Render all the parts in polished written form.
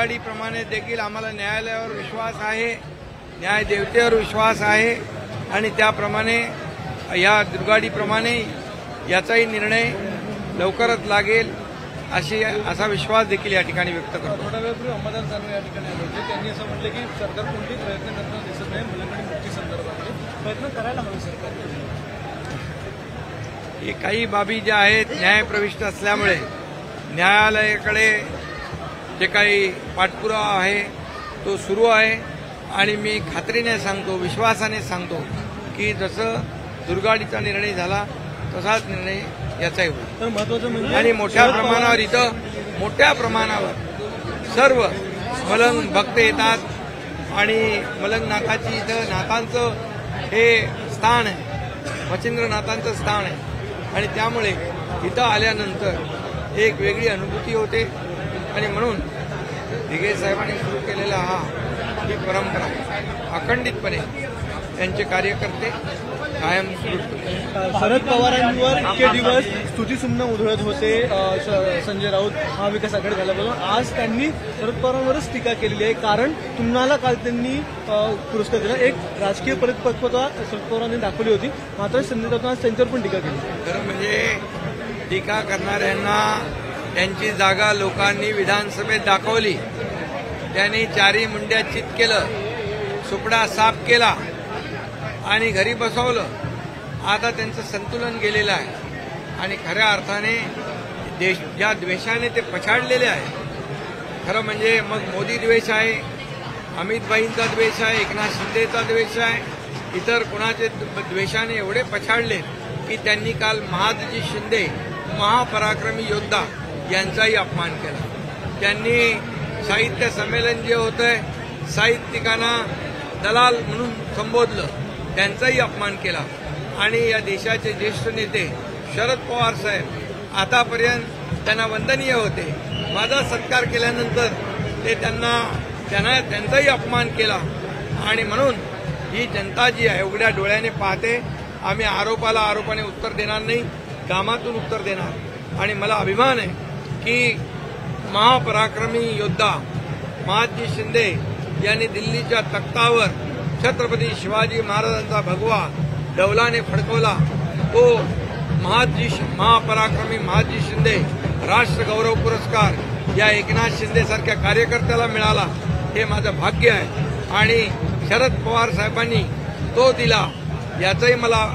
दुर्गाडीप्रमाणे देखील आम्हाला न्यायालयावर विश्वास आहे, न्यायदेवतेवर विश्वास आहे आणि त्याप्रमाणे या दुर्गाडीप्रमाणे याचाही निर्णय लवकरच लागेल असा विश्वास देखील या ठिकाणी व्यक्त करतो। थोड्या वेळापूर्वी अंबादास दानवे या ठिकाणी आले होते, त्यांनी असं म्हटलं की सरकार कोणतेही प्रयत्न करताना दिसत नाही, मुलांकडे मुक्ती संदर्भात प्रयत्न करायला हवे सरकार। हे काही बाबी ज्या आहेत न्यायप्रविष्ट असल्यामुळे न्यायालयाकडे जे काही पाठपुरावा आहे तो सुरू आहे आणि मी खात्रीने सांगतो, विश्वासाने सांगतो की जसं दुर्गाडीचा निर्णय झाला तसाच निर्णय याचाही होईल। तर महत्त्वाचं म्हणजे आणि मोठ्या प्रमाणावर इथं मोठ्या प्रमाणावर सर्व मलंग भक्त येतात आणि मलंग नाथाची इथं नाथांचं हे स्थान आहे, मच्छिंद्रनाथांचं स्थान आहे आणि त्यामुळे इथं आल्यानंतर एक वेगळी अनुभूती होते आणि म्हणून दिघे साहेबांनी सुरू केलेला ही परंपरा अखंडितपणे त्यांचे कार्यकर्ते कायम सुरू ठेवतात। शरद पवारांवर इतके दिवस स्तुतीसुमनं उधळत होते संजय राऊत महाविकास आघाडी झाल्यापासून, आज त्यांनी शरद पवारांवरच टीका केलेली आहे। कारण तुम्हाला काल त्यांनी पुरस्कार दिला, एक राजकीय परिपक्वता शरद पवारांनी दाखवली होती, मात्र संजय राऊत आज त्यांच्यावर पण टीका केली। खरं म्हणजे टीका करणाऱ्यांना त्यांची जागा लोकांनी विधानसभेत दाखवली, त्यांनी चारी मुंड्या चित केलं, सुपडा साफ केला आणि घरी बसवलं। आता त्यांचं संतुलन गेलेलं आहे आणि खऱ्या अर्थाने ज्या द्वेषाने ते पछाडलेले आहे, खरं म्हणजे मग मोदी द्वेष आहे, अमित भाईंचा द्वेष आहे, एकनाथ शिंदेचा द्वेष आहे, इतर कुणाचे द्वेषाने एवढे पछाडले की त्यांनी काल महादजी शिंदे महापराक्रमी योद्धा यांचाही अपमान केला। त्यांनी साहित्य संमेलन जे होतंय साहित्यिकांना दलाल म्हणून संबोधलं, त्यांचाही अपमान केला आणि या देशाचे ज्येष्ठ नेते शरद पवार साहेब आतापर्यंत त्यांना वंदनीय होते, माझा सत्कार केल्यानंतर ते त्यांचाही अपमान केला आणि म्हणून ही जनता जी आहे उघड्या डोळ्याने पाहते। आम्ही आरोपाने उत्तर देणार नाही, कामातून उत्तर देणार आणि मला अभिमान आहे की महापराक्रमी योद्धा महादजी शिंदे यांनी दिल्लीच्या तख्तावर छत्रपती शिवाजी महाराजांचा भगवा डौलाने फडकवला, तो महापराक्रमी महादजी शिंदे राष्ट्र गौरव पुरस्कार या एकनाथ शिंदे सारख्या कार्यकर्त्याला मिळाला, हे माझं भाग्य आहे आणि शरद पवार साहेबांनी तो दिला याचंही मला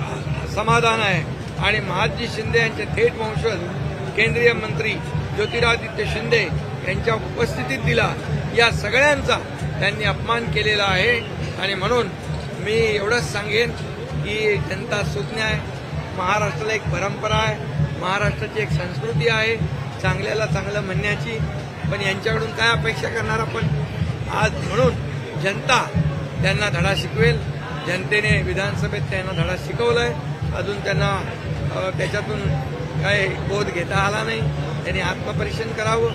समाधान आहे आणि महादजी शिंदे यांचे थेट वंशज केंद्रीय मंत्री ज्योतिरादित्य शिंदे यांच्या उपस्थितीत दिला, या सगळ्यांचा त्यांनी अपमान केलेला आहे आणि म्हणून मी एवढंच सांगेन की जनता सुज्ञ आहे, महाराष्ट्राला एक परंपरा आहे, महाराष्ट्राची एक संस्कृती आहे चांगल्याला चांगलं म्हणण्याची, पण यांच्याकडून काय अपेक्षा करणार आपण आज। म्हणून जनता त्यांना धडा शिकवेल, जनतेने विधानसभेत त्यांना धडा शिकवलाय, अजून त्यांना त्याच्यातून काय बोध घेता आला नाही, त्यांनी आत्मपरीक्षण करावं,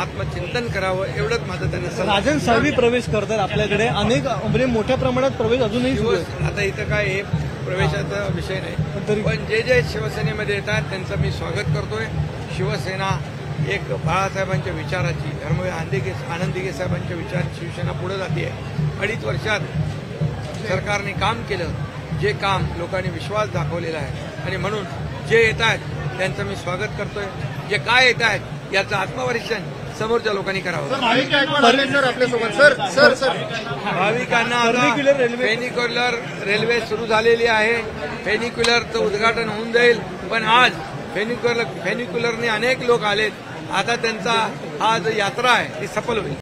आत्मचिंतन करावं, एवढंच माझं त्यांना। राजन साळवी प्रवेश करतात आपल्याकडे, अनेक म्हणजे मोठ्या प्रमाणात प्रवेश अजूनही सुरू आहे। आता इथं काय हे प्रवेशाचा विषय नाही, पण जे शिवसेनेमध्ये येतात त्यांचं मी स्वागत करतोय। शिवसेना एक बाळासाहेबांच्या विचाराची, धर्मवीर आनंद दिघे साहेबांच्या विचाराची शिवसेना पुढे जाते आहे। 2.5 वर्षात सरकारने काम केलं, जे काम लोकांनी विश्वास दाखवलेला आहे आणि म्हणून जे येत आहेत त्यांचं मी स्वागत करतोय। जे काय येत आहेत याचं आत्मपरीक्षण समोरच्या लोकांनी करावं। भाविकांना फेनिक्युलर रेल्वे सुरू झालेली आहे, फेनिक्युलरचं उद्घाटन होऊन जाईल, पण आज फेनिक्युलरने अनेक लोक आलेत, आता त्यांचा हा जो यात्रा आहे ती सफल होईल।